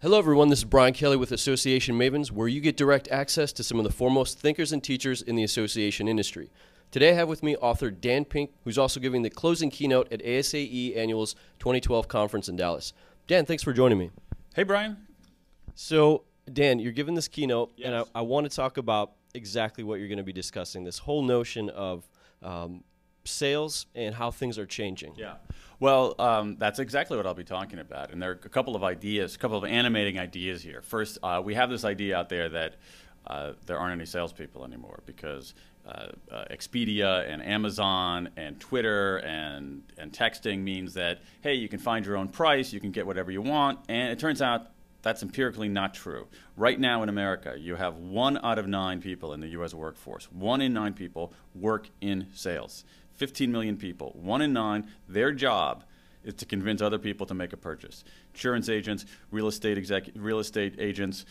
Hello everyone, this is Brian Kelly with Association Mavens, where you get direct access to some of the foremost thinkers and teachers in the association industry. Today I have with me author Dan Pink, who's also giving the closing keynote at ASAE Annual's 2012 conference in Dallas. Dan, thanks for joining me. Hey Brian. So Dan, you're giving this keynote, Yes. and I want to talk about exactly what you're going to be discussing, this whole notion of sales and how things are changing. Yeah. Well, that's exactly what I'll be talking about. And there are a couple of ideas, a couple of animating ideas here. First, we have this idea out there that there aren't any salespeople anymore because Expedia and Amazon and Twitter and texting means that, hey, you can find your own price, you can get whatever you want. And it turns out that's empirically not true. Right now in America, you have 1 out of 9 people in the U.S. workforce. 1 in 9 people work in sales. 15 million people, 1 in 9, their job is to convince other people to make a purchase. Insurance agents, real estate agents,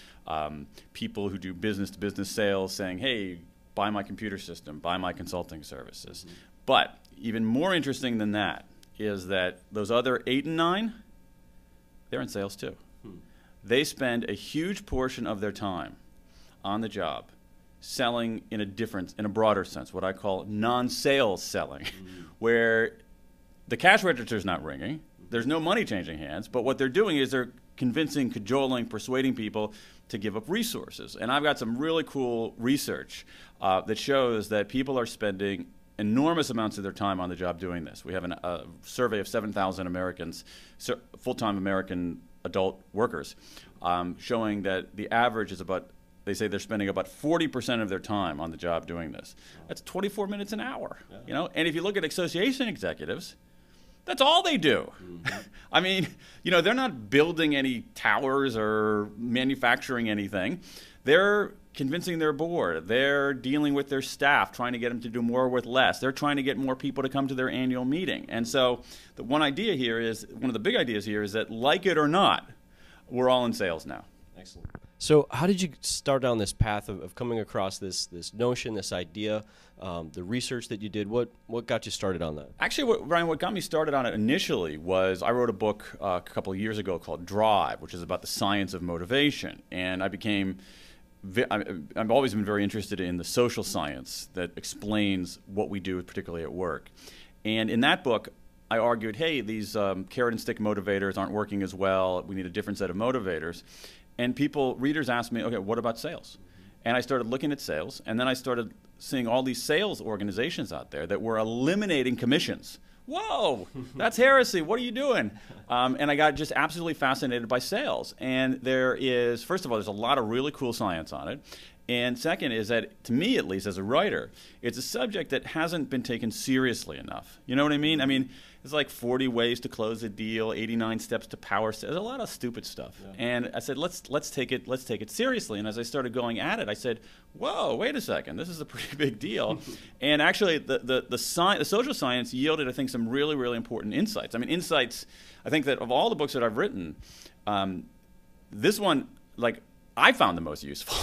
people who do business-to-business sales saying, hey, buy my computer system, buy my consulting services. Mm-hmm. But even more interesting than that is that those other 8 and 9, they're in sales too. They spend a huge portion of their time on the job selling in a broader sense, what I call non-sales selling, where the cash register is not ringing, there's no money changing hands, but what they're doing is they're convincing, cajoling, persuading people to give up resources. And I've got some really cool research that shows that people are spending enormous amounts of their time on the job doing this. We have a survey of 7,000 Americans, full-time American adult workers, showing that the average is about, they say they're spending about 40% of their time on the job doing this. That's 24 minutes an hour, you know? And if you look at association executives, that's all they do. Mm-hmm. I mean, you know, they're not building any towers or manufacturing anything. They're convincing their board. They're dealing with their staff, trying to get them to do more with less. They're trying to get more people to come to their annual meeting. And so the one of the big ideas here is that, like it or not, we're all in sales now. Excellent. So how did you start down this path of coming across this notion, this idea, the research that you did? What got you started on that? Actually, Brian, what got me started on it initially was I wrote a book a couple of years ago called Drive, which is about the science of motivation. And I've always been very interested in the social science that explains what we do, particularly at work. And in that book, I argued, hey, these carrot and stick motivators aren't working as well. We need a different set of motivators. And readers asked me, okay, what about sales? And I started looking at sales, and then I started seeing all these sales organizations out there that were eliminating commissions. Whoa, that's heresy. What are you doing? And I got just absolutely fascinated by sales. And first of all, there's a lot of really cool science on it. And second is that, to me at least as a writer, it's a subject that hasn't been taken seriously enough. You know what I mean? I mean, it's like 40 ways to close a deal, 89 steps to power sales. There's a lot of stupid stuff. Yeah. And I said, let's take it seriously. And as I started going at it, I said, whoa, wait a second, this is a pretty big deal. And actually, the social science yielded, I think, some really, really important insights. I mean, insights, I think that of all the books that I've written, this one, like, I found the most useful.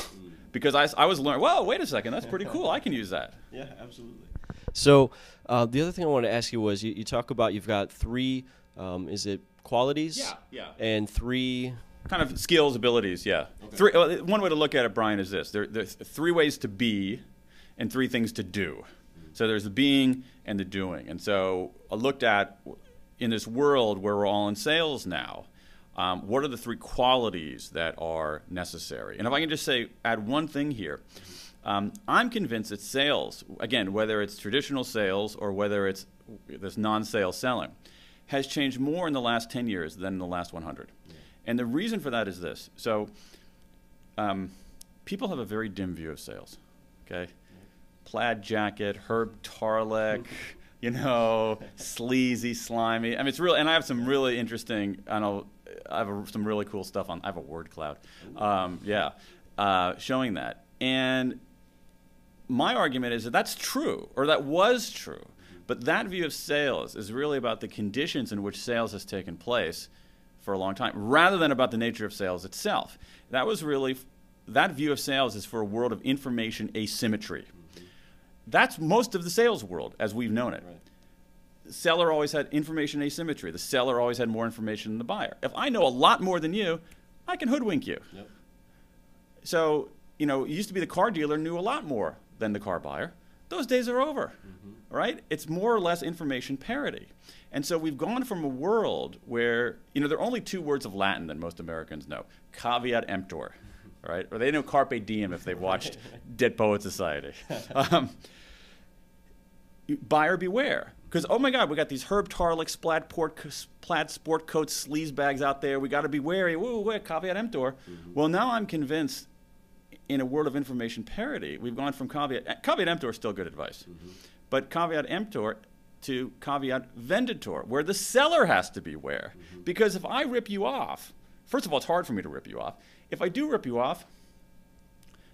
Because I was learning, whoa, wait a second, that's pretty cool. I can use that. Yeah, absolutely. So the other thing I wanted to ask you was, you talk about you've got 3, is it qualities? Yeah. And 3... kind of skills, abilities, yeah. Okay. One way to look at it, Brian, is this. There's 3 ways to be and 3 things to do. So there's the being and the doing. And so I looked at, in this world where we're all in sales now, what are the 3 qualities that are necessary? And if I can just add one thing here, I'm convinced that sales, again, whether it's traditional sales or whether it's this non-sales selling, has changed more in the last 10 years than in the last 100. Yeah. And the reason for that is this. So people have a very dim view of sales, okay? Plaid jacket, Herb Tarlick, you know, sleazy, slimy. I mean, it's real, and I have some really interesting, I have some really cool stuff I have a word cloud, showing that. And my argument is that that's true, or that was true, but that view of sales is really about the conditions in which sales has taken place for a long time, rather than about the nature of sales itself. That view of sales is for a world of information asymmetry. That's most of the sales world as we've known it. Right. The seller always had information asymmetry. The seller always had more information than the buyer. If I know a lot more than you, I can hoodwink you. Yep. So, you know, it used to be the car dealer knew a lot more than the car buyer. Those days are over, right? It's more or less information parity. And so we've gone from a world where, you know, there are only 2 words of Latin that most Americans know, caveat emptor, right? Or they know carpe diem if they've watched Dead Poets Society. Buyer beware. Because, oh my God, we got these Herb Tarlick plaid sport coat sleaze bags out there. We got to be wary. Whoa, wait, caveat emptor. Well, now I'm convinced in a world of information parity, we've gone from caveat emptor is still good advice, but caveat emptor to caveat venditor, where the seller has to beware. Because if I rip you off, first of all, it's hard for me to rip you off. If I do rip you off,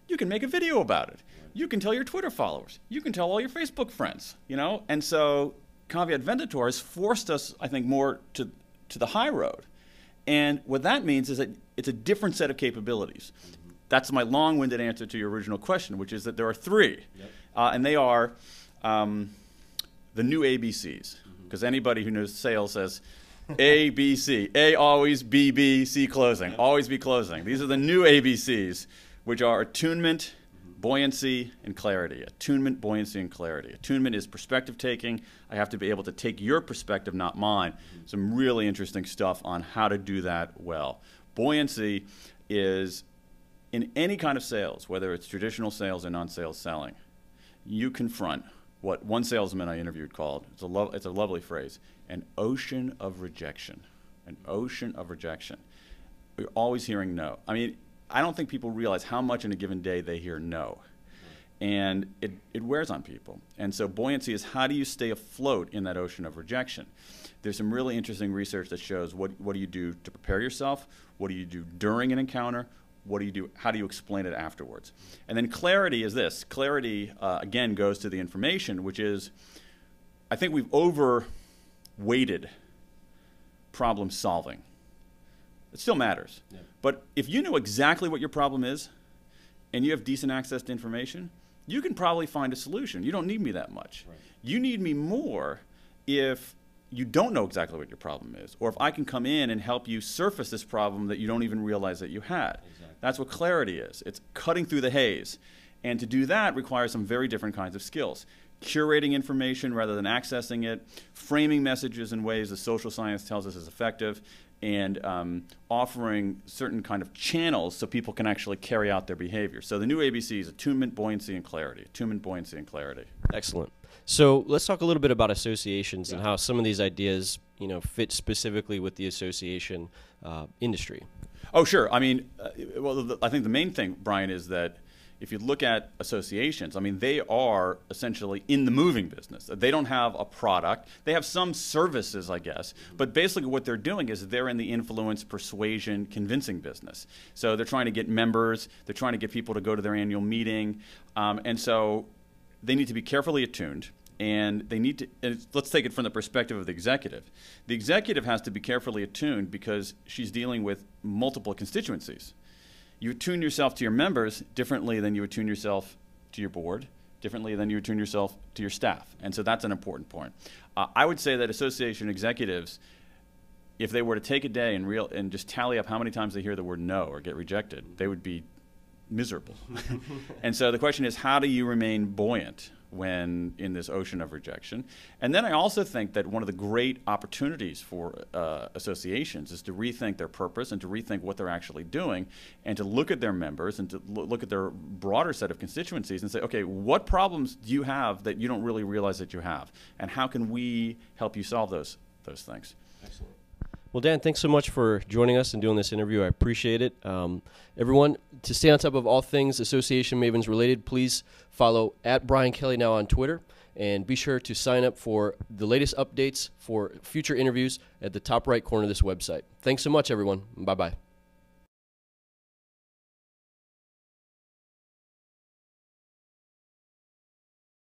you can make a video about it. You can tell your Twitter followers. You can tell all your Facebook friends, you know? And so caveat venditor has forced us, I think, more to the high road. And what that means is that it's a different set of capabilities. That's my long-winded answer to your original question, which is that there are 3. And they are the new ABCs. Because anybody who knows sales says A, B, C. A, always, B, B, C, closing. Always be closing. These are the new ABCs, which are attunement, buoyancy, and clarity. Attunement, buoyancy, and clarity. Attunement is perspective taking. I have to be able to take your perspective, not mine. Some really interesting stuff on how to do that well. Buoyancy is in any kind of sales, whether it's traditional sales or non-sales selling, you confront what one salesman I interviewed called, it's a lovely phrase, an ocean of rejection. An ocean of rejection. We're always hearing no. I mean, I don't think people realize how much in a given day they hear no. And it wears on people. And so buoyancy is how do you stay afloat in that ocean of rejection? There's some really interesting research that shows what do you do to prepare yourself, what do you do during an encounter, what do you do? How do you explain it afterwards? And then clarity is this. Clarity, again, goes to the information, which is, I think we've overweighted problem solving. It still matters. Yeah. But if you know exactly what your problem is and you have decent access to information, you can probably find a solution. You don't need me that much. Right. You need me more if you don't know exactly what your problem is, or if I can come in and help you surface this problem that you don't even realize that you had. Exactly. That's what clarity is. It's cutting through the haze. And to do that requires some very different kinds of skills. Curating information rather than accessing it, framing messages in ways that social science tells us is effective, and offering certain kind of channels so people can actually carry out their behavior. So the new ABC is attunement, buoyancy, and clarity. Attunement, buoyancy, and clarity. Excellent. So let's talk a little bit about associations and how some of these ideas, you know, fit specifically with the association industry. Oh, sure. I mean, well, I think the main thing, Brian, is that if you look at associations, I mean, they are essentially in the moving business. They don't have a product. They have some services, I guess. But basically what they're doing is they're in the influence, persuasion, convincing business. So they're trying to get members. They're trying to get people to go to their annual meeting. And so they need to be carefully attuned. And they need to, and let's take it from the perspective of the executive. The executive has to be carefully attuned because she's dealing with multiple constituencies. You attune yourself to your members differently than you attune yourself to your board, differently than you attune yourself to your staff. And so that's an important point. I would say that association executives, if they were to take a day and just tally up how many times they hear the word no or get rejected, they would be miserable. And so the question is, how do you remain buoyant when in this ocean of rejection? And then I also think that one of the great opportunities for associations is to rethink their purpose and to rethink what they're actually doing and to look at their members and to look at their broader set of constituencies and say, okay, what problems do you have that you don't really realize that you have? And how can we help you solve those things? Excellent. Well, Dan, thanks so much for joining us and doing this interview. I appreciate it. Everyone, to stay on top of all things Association Mavens related, please follow @BrianKelly on Twitter, and be sure to sign up for the latest updates for future interviews at the top right corner of this website. Thanks so much, everyone. Bye-bye.